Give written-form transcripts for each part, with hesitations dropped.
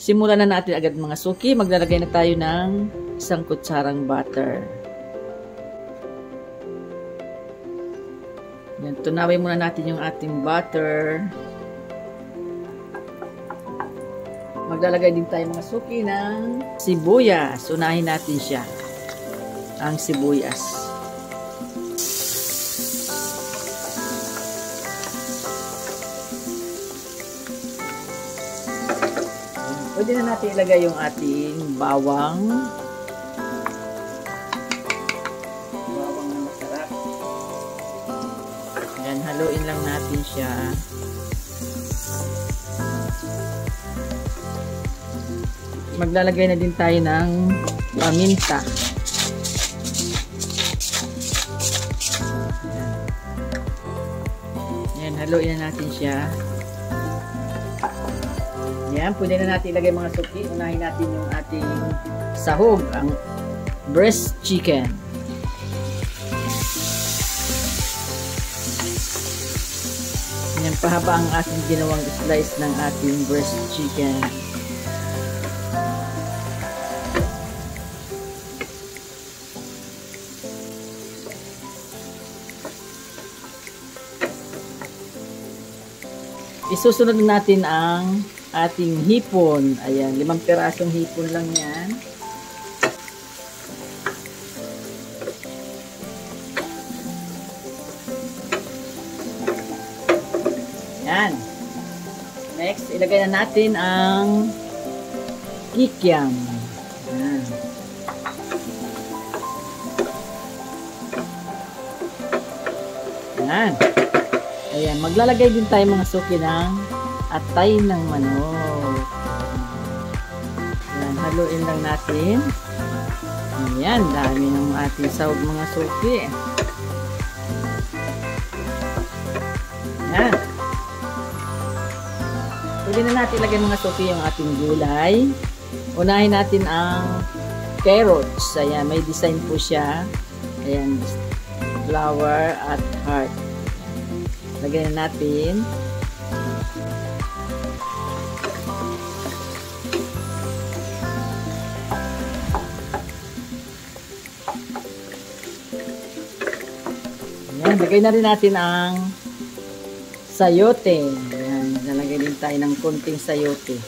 Simulan na natin agad mga suki. Maglalagay na tayo ng 1 kutsarang butter. Yan, tunawin muna natin yung ating butter. Maglalagay din tayo mga suki ng sibuyas. Unahin natin siya. Ang sibuyas. Pwede na natin ilagay yung ating bawang. Bawang na masarap. Ayan, haluin lang natin siya. Maglalagay na din tayo ng paminta. Ayan, haluin na natin siya. Ayan, pwede na natin ilagay mga suki. Unahin natin yung ating sahog, ang breast chicken. Ayan, pahaba ang ating ginawang slice ng ating breast chicken. Isusunod natin ang ating hipon. Ayan, 5 pirasong hipon lang yan. Ayan. Next, ilagay na natin ang kikiam. Ayan. Ayan. Ayan, maglalagay din tayo mga suki ng atay ng manok. Ayan, haluin lang natin. Ayan, dami ng ating sahog mga suki. Ayan. Pwede na natin ilagay mga suki yung ating gulay. Unahin natin ang carrots. Ayan, may design po siya. Ayan, flower at heart. Lagyan na natin. Ayan, lagay na rin natin ang sayote. Ayan, nalagay din tayo ng konting sayote.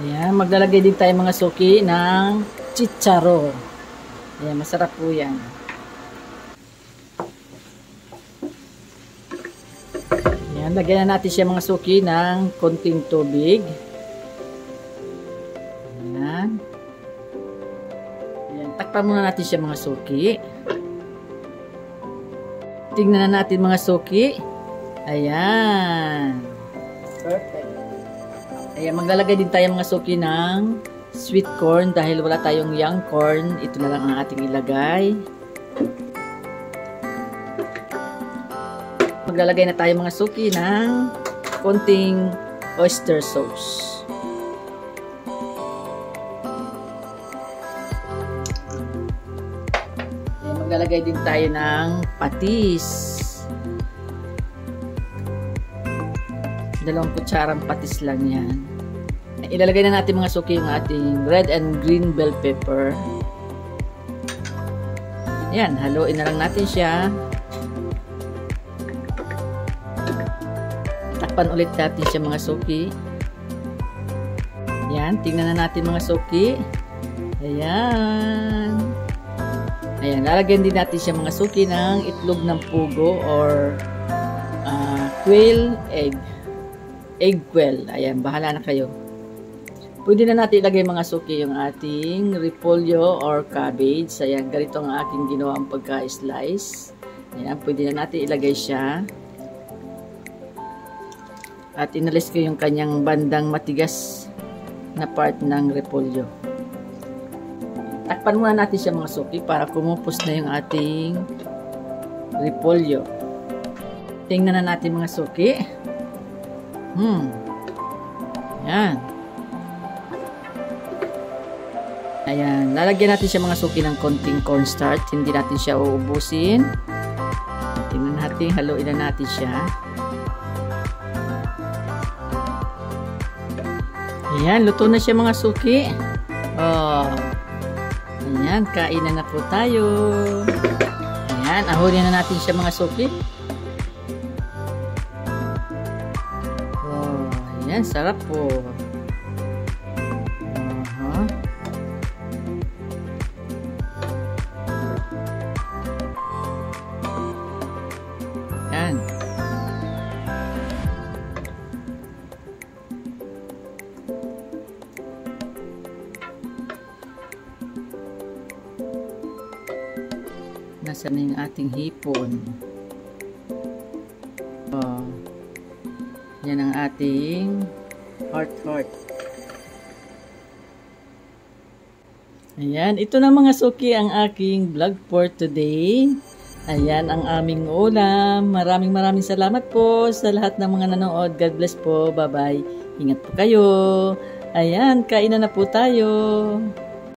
Ayan, maglalagay din tayo mga suki ng chicharon. Ayan, masarap po yan. Ayan, lagyan na natin siya mga suki ng konting tubig. Ayan. Ayan, takpan muna natin siya mga suki. Tingnan na natin mga suki. Ayan. Perfect. Ayan, maglalagay din tayo mga suki ng sweet corn dahil wala tayong young corn. Ito na lang ang ating ilagay. Maglalagay na tayo mga suki ng konting oyster sauce. Ayan, maglalagay din tayo ng patis. 2 kutsarang patis lang yan. Ilalagay na natin mga suki yung ating red and green bell pepper. Ayan, haluin na lang natin siya. Takpan ulit natin siya mga suki. Ayan, tingnan na natin mga suki. Ayan. Ayan, lalagyan din natin siya mga suki ng itlog ng pugo or quail egg. Egg quail. Ayan, bahala na kayo. Pwede na natin ilagay mga suki yung ating repolyo or cabbage. Ayan, ganito ang aking ginawang pagka-slice. Ayan, pwede na natin ilagay siya. At inalis ko yung kanyang bandang matigas na part ng repolyo. Takpan muna natin siya mga suki para kumupos na yung ating repolyo. Tingnan na natin mga suki. Ayan. Ayan. Lalagyan natin siya mga suki ng konting cornstarch. Hindi natin siya uubusin. Tingnan natin. Haluin na natin siya. Ayan, luto na siya mga suki. Oh. Ayan, kainan na po tayo. Ayan, ahulin na natin siya mga suki. Oh, ayan, sarap po. Ayan. Nasaan na yung ating hipon? Oh. Yan ang ating heart. Ayan, ito na mga suki ang aking vlog for today. Ayan ang aming ulam. Maraming salamat po sa lahat ng mga nanood. God bless po. Bye-bye. Ingat po kayo. Ayan, kainan na po tayo.